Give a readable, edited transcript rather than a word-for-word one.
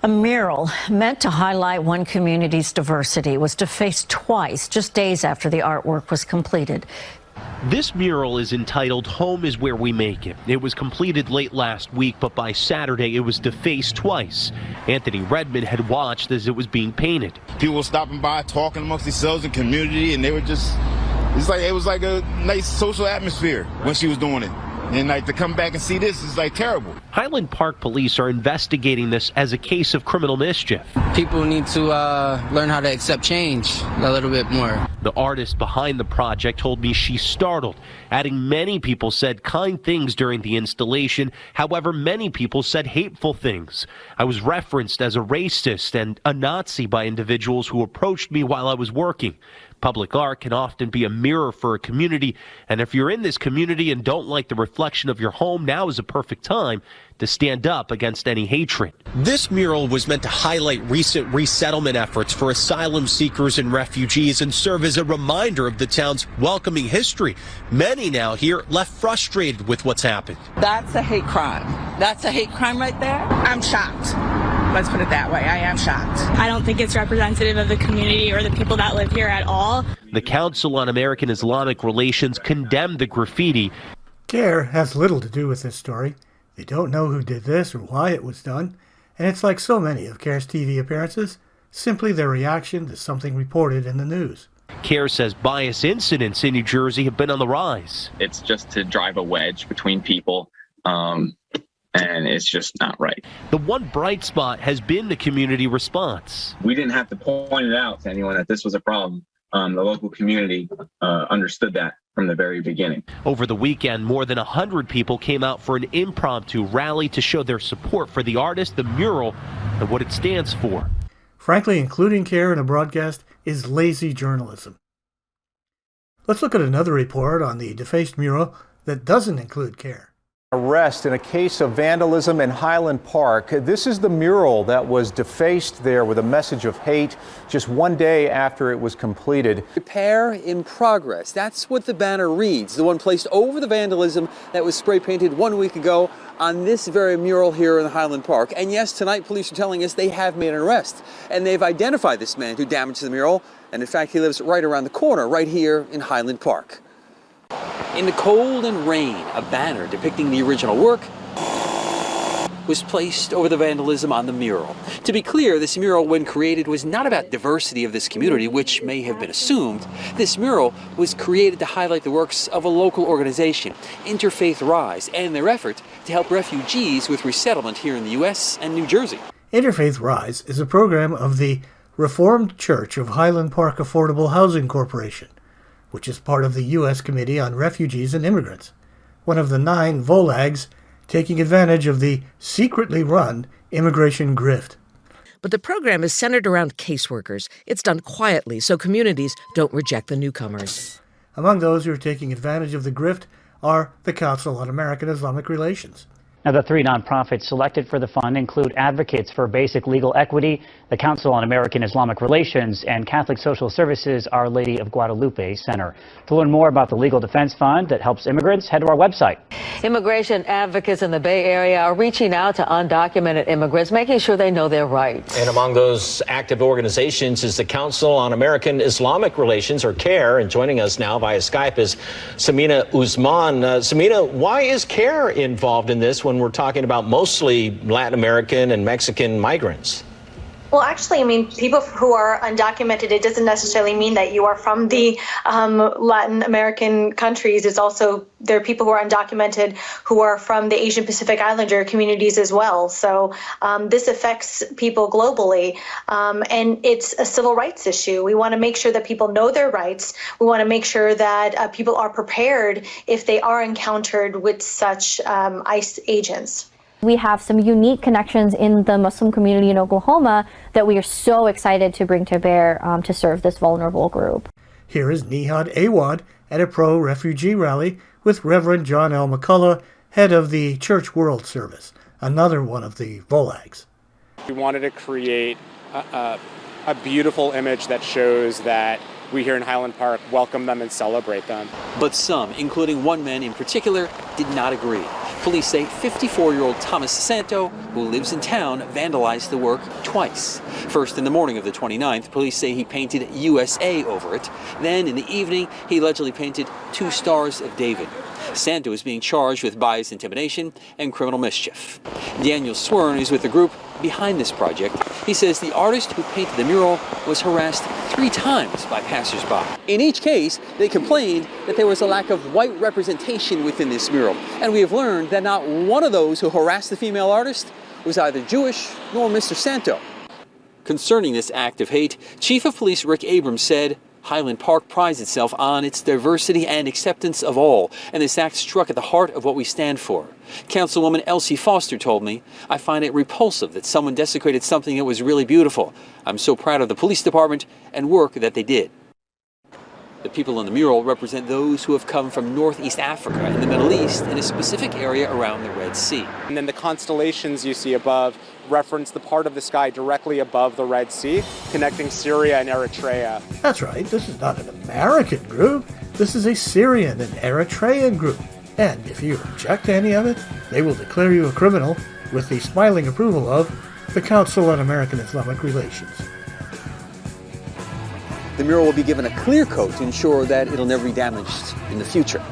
A mural meant to highlight one community's diversity was defaced twice just days after the artwork was completed. This mural is entitled "Home is Where We Make It." It was completed late last week, but by Saturday it was defaced twice. Anthony Redmond had watched as it was being painted. People were stopping by, talking amongst themselves in community, and they were just, it was like a nice social atmosphere when she was doing it. And to come back and see this is terrible. Highland Park police are investigating this as a case of criminal mischief. People need to learn how to accept change a little bit more. The artist behind the project told me she's startled, adding many people said kind things during the installation. However, many people said hateful things. I was referenced as a racist and a Nazi by individuals who approached me while I was working. Public art can often be a mirror for a community, and if you're in this community and don't like the reflection of your home, now is a perfect time to stand up against any hatred. This mural was meant to highlight recent resettlement efforts for asylum seekers and refugees and serve as a reminder of the town's welcoming history. Many now here left frustrated with what's happened. That's a hate crime. That's a hate crime right there. I'm shocked. Let's put it that way. I am shocked. I don't think it's representative of the community or the people that live here at all. The Council on American Islamic Relations condemned the graffiti. CAIR has little to do with this story. They don't know who did this or why it was done, and it's like so many of CAIR's TV appearances, simply their reaction to something reported in the news. CAIR says bias incidents in New Jersey have been on the rise. It's just to drive a wedge between people. And it's just not right. The one bright spot has been the community response. We didn't have to point it out to anyone that this was a problem. The local community understood that from the very beginning. Over the weekend, more than 100 people came out for an impromptu rally to show their support for the artist, the mural, and what it stands for. Frankly, including CAIR in a broadcast is lazy journalism. Let's look at another report on the defaced mural that doesn't include CAIR. Arrest in a case of vandalism in Highland Park. This is the mural that was defaced there with a message of hate just one day after it was completed. Repair in progress. That's what the banner reads, the one placed over the vandalism that was spray painted 1 week ago on this very mural here in Highland Park. And yes, tonight police are telling us they have made an arrest and they've identified this man who damaged the mural. And in fact, he lives right around the corner, right here in Highland Park. In the cold and rain, a banner depicting the original work was placed over the vandalism on the mural. To be clear, this mural, when created, was not about diversity of this community, which may have been assumed. This mural was created to highlight the works of a local organization, Interfaith Rise, and their effort to help refugees with resettlement here in the U.S. and New Jersey. Interfaith Rise is a program of the Reformed Church of Highland Park Affordable Housing Corporation, which is part of the U.S. Committee on Refugees and Immigrants, one of the 9 VOLAGs taking advantage of the secretly run immigration grift. But the program is centered around caseworkers. It's done quietly so communities don't reject the newcomers. Among those who are taking advantage of the grift are the Council on American Islamic Relations. Now, the 3 nonprofits selected for the fund include Advocates for Basic Legal Equity, the Council on American Islamic Relations, and Catholic Social Services Our Lady of Guadalupe Center. To learn more about the Legal Defense Fund that helps immigrants, head to our website. Immigration advocates in the Bay Area are reaching out to undocumented immigrants, making sure they know their rights. And among those active organizations is the Council on American Islamic Relations, or CAIR. And joining us now via Skype is Samina Usman. Samina, why is CAIR involved in this when we're talking about mostly Latin American and Mexican migrants? Well, actually, I mean, people who are undocumented, it doesn't necessarily mean that you are from the Latin American countries. It's also, there are people who are undocumented who are from the Asian Pacific Islander communities as well. So this affects people globally, and it's a civil rights issue. We want to make sure that people know their rights. We want to make sure that people are prepared if they are encountered with such ICE agents. We have some unique connections in the Muslim community in Oklahoma that we are so excited to bring to bear to serve this vulnerable group. Here is Nihad Awad at a pro-refugee rally with Reverend John L. McCullough, head of the Church World Service, another one of the VOLAGs. We wanted to create a beautiful image that shows that we here in Highland Park welcome them and celebrate them. But some, including one man in particular, did not agree. Police say 54-year-old Thomas Santo, who lives in town, vandalized the work twice. First in the morning of the 29th, police say he painted USA over it. Then in the evening, he allegedly painted 2 Stars of David. Santo is being charged with bias intimidation and criminal mischief. Daniel Swern is with the group behind this project. He says the artist who painted the mural was harassed 3 times by passersby. In each case, they complained that there was a lack of white representation within this mural. And we have learned that not one of those who harassed the female artist was either Jewish nor Mr. Santo. Concerning this act of hate, Chief of Police Rick Abrams said, Highland Park prides itself on its diversity and acceptance of all, and this act struck at the heart of what we stand for. Councilwoman Elsie Foster told me, I find it repulsive that someone desecrated something that was really beautiful. I'm so proud of the police department and work that they did. The people on the mural represent those who have come from Northeast Africa and the Middle East in a specific area around the Red Sea. And then the constellations you see above reference the part of the sky directly above the Red Sea, connecting Syria and Eritrea. That's right, this is not an American group. This is a Syrian and Eritrean group. And if you object to any of it, they will declare you a criminal with the smiling approval of the Council on American-Islamic Relations. The mural will be given a clear coat to ensure that it'll never be damaged in the future.